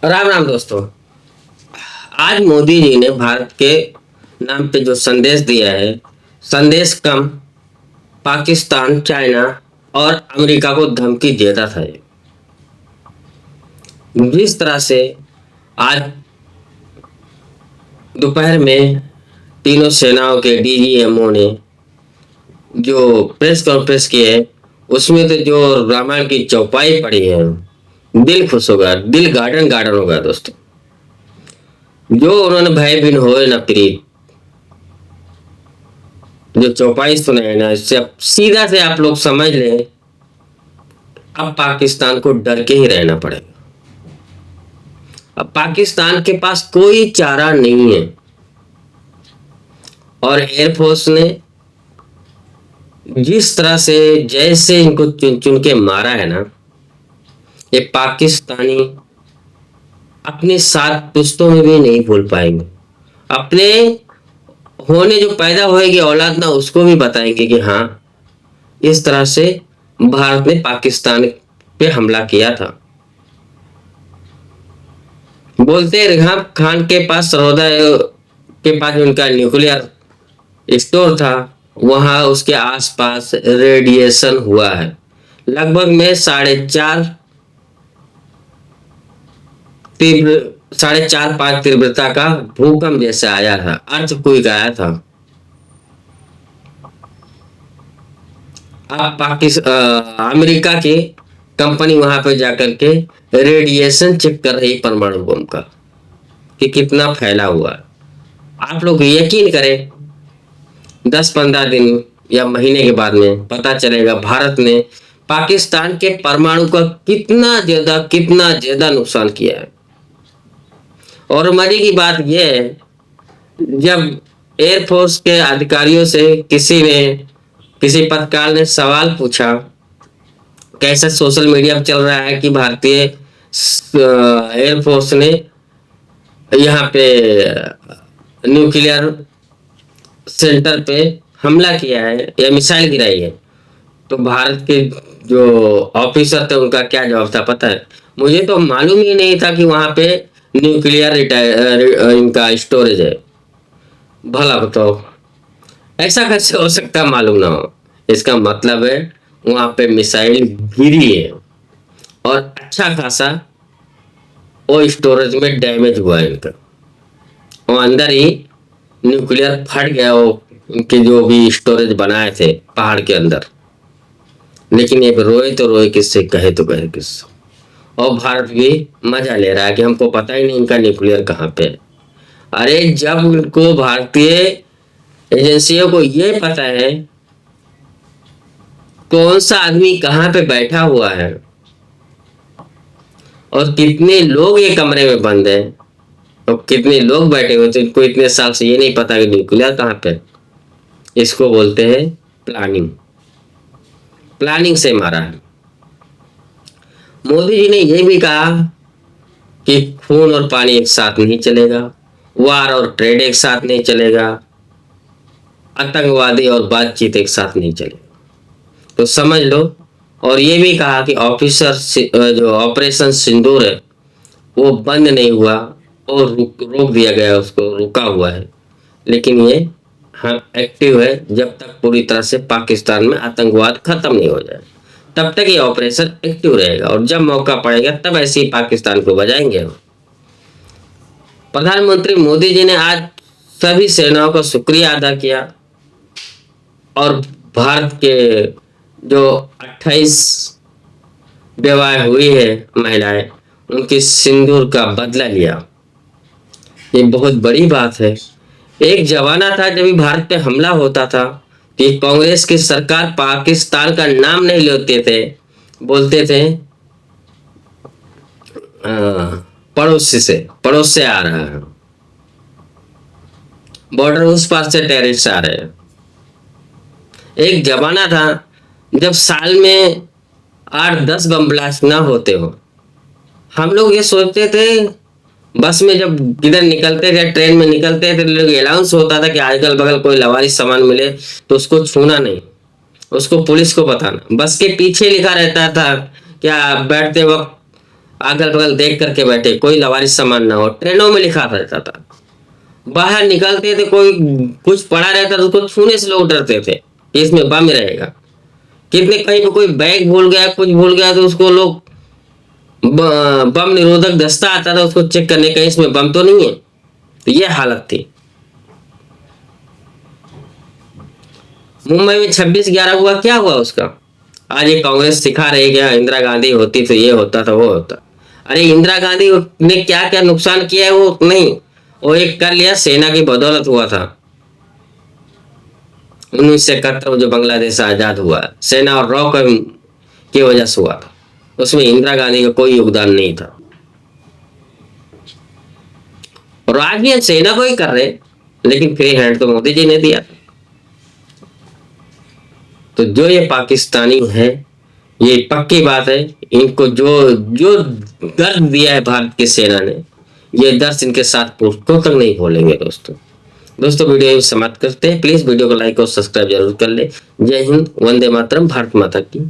राम राम दोस्तों। आज मोदी जी ने भारत के नाम पे जो संदेश दिया है, संदेश कम पाकिस्तान, चाइना और अमेरिका को धमकी देता था। जिस तरह से आज दोपहर में तीनों सेनाओं के डीजीएमओ ने जो प्रेस कॉन्फ्रेंस की है, उसमें तो जो रामायण की चौपाई पड़ी है, दिल खुश होगा, दिल गार्डन गार्डन होगा दोस्तों। जो उन्होंने भय बिन होए न प्रीत, जो चौपाई सुनाए ना, इससे सीधा से आप लोग समझ लें, अब पाकिस्तान को डर के ही रहना पड़ेगा। अब पाकिस्तान के पास कोई चारा नहीं है। और एयरफोर्स ने जिस तरह से जैसे इनको चुन चुन के मारा है ना, ये पाकिस्तानी अपने 7 पुश्तों में भी नहीं भूल पाएंगे। अपने होने जो पैदा होएगी औलाद ना, उसको भी बताएंगे कि हाँ, इस तरह से भारत ने पाकिस्तान पे हमला किया था। बोलते रिहाब खान के पास, सरौदा के पास उनका न्यूक्लियर स्टोर था, वहां उसके आसपास रेडिएशन हुआ है। लगभग में 4.5 तीव्रता का भूकंप जैसे आया था, अर्थक्वेक आया था। अब अमेरिका की कंपनी वहां पे जाकर के रेडिएशन चेक कर रही परमाणु बम का कि कितना फैला हुआ है। आप लोग यकीन करें, 10-15 दिन या महीने के बाद में पता चलेगा भारत ने पाकिस्तान के परमाणु का कितना ज्यादा नुकसान किया है। और मजे की बात यह है, जब एयरफोर्स के अधिकारियों से किसी पत्रकार ने सवाल पूछा, कैसा सोशल मीडिया पर चल रहा है कि भारतीय एयरफोर्स ने यहाँ पे न्यूक्लियर सेंटर पे हमला किया है या मिसाइल गिराई है, तो भारत के जो ऑफिसर थे उनका क्या जवाब था पता है? मुझे तो मालूम ही नहीं था कि वहां पे न्यूक्लियर इनका स्टोरेज है। भला बताओ, ऐसा कैसे हो सकता है मालूम ना हो? इसका मतलब है वहां पे मिसाइल गिरी है और अच्छा खासा वो स्टोरेज में डैमेज हुआ है इनका, और अंदर ही न्यूक्लियर फट गया, वो इनके जो भी स्टोरेज बनाए थे पहाड़ के अंदर। लेकिन ये रोए तो रोए किससे, कहे तो कहे किससे। और भारत भी मजा ले रहा है कि हमको पता ही नहीं इनका न्यूक्लियर कहाँ पे है। अरे जब उनको भारतीय एजेंसियों को ये पता है कौन सा आदमी कहाँ पे बैठा हुआ है और कितने लोग ये कमरे में बंद हैं और कितने लोग बैठे हुए, तो इनको इतने साल से ये नहीं पता कि न्यूक्लियर कहाँ पे। इसको बोलते हैं प्लानिंग। प्लानिंग से मारा है। मोदी जी ने यह भी कहा कि खून और पानी एक साथ नहीं चलेगा, वार और ट्रेड एक साथ नहीं चलेगा, आतंकवादी और बातचीत एक साथ नहीं चलेगा। तो समझ लो। और ये भी कहा कि जो ऑपरेशन सिंदूर है वो बंद नहीं हुआ और रोक दिया गया, उसको रुका हुआ है, लेकिन ये हाँ एक्टिव है जब तक पूरी तरह से पाकिस्तान में आतंकवाद खत्म नहीं हो जाए, तब तक ये ऑपरेशन एक्टिव रहेगा। और जब मौका पड़ेगा तब ऐसे ही पाकिस्तान को बजाएंगे। प्रधानमंत्री मोदी जी ने आज सभी सेनाओं का शुक्रिया अदा किया और भारत के जो 28 विवाह हुई है महिलाएं, उनकी सिंदूर का बदला लिया। ये बहुत बड़ी बात है। एक जमाना था जब भी भारत पे हमला होता था कि कांग्रेस की सरकार पाकिस्तान का नाम नहीं लेते थे, बोलते थे पड़ोस से आ रहा है, बॉर्डर उस पार से टेररिस्ट आ रहे हैं। एक जमाना था जब साल में 8-10 बम ब्लास्ट ना होते हो, हम लोग ये सोचते थे, बस में जब किधर निकलते थे, ट्रेन में निकलते थे, लोग अनाउंस होता था कि अगल बगल कोई लवारिस सामान मिले तो उसको छूना नहीं, उसको पुलिस को बताना। बस के पीछे लिखा रहता था क्या बैठते वक्त अगल बगल देख करके बैठे, कोई लवारिस सामान ना हो। ट्रेनों में लिखा रहता था, बाहर निकलते थे कोई कुछ पड़ा रहता तो उसको छूने से लोग डरते थे कि इसमें बम रहेगा। कितने कहीं पे कोई बैग भूल गया, कुछ भूल गया तो उसको लोग बम निरोधक दस्ता आता था उसको चेक करने का, इसमें बम तो नहीं है। तो ये हालत थी। मुंबई में 26/11 हुआ, क्या हुआ उसका? आज ये कांग्रेस सिखा रही क्या इंदिरा गांधी होती तो ये होता था वो होता। अरे इंदिरा गांधी ने क्या क्या नुकसान किया है वो नहीं, वो एक कर लिया, सेना की बदौलत हुआ था। 1971 में जो बांग्लादेश आजाद हुआ, सेना और रॉ की वजह से हुआ था। उसमें इंदिरा गांधी का कोई योगदान नहीं था। और आज भी हम सेना को ही कर रहे, लेकिन फ्री हैंड तो मोदी जी ने दिया। तो जो ये पाकिस्तानी है, ये पक्की बात है, इनको जो जो दर्द दिया है भारत की सेना ने, ये दर्द इनके साथ पुरखों तक नहीं भूलेंगे। दोस्तों वीडियो यहीं समाप्त करते हैं। प्लीज वीडियो को लाइक और सब्सक्राइब जरूर कर ले। जय हिंद, वंदे मातरम, भारत माता की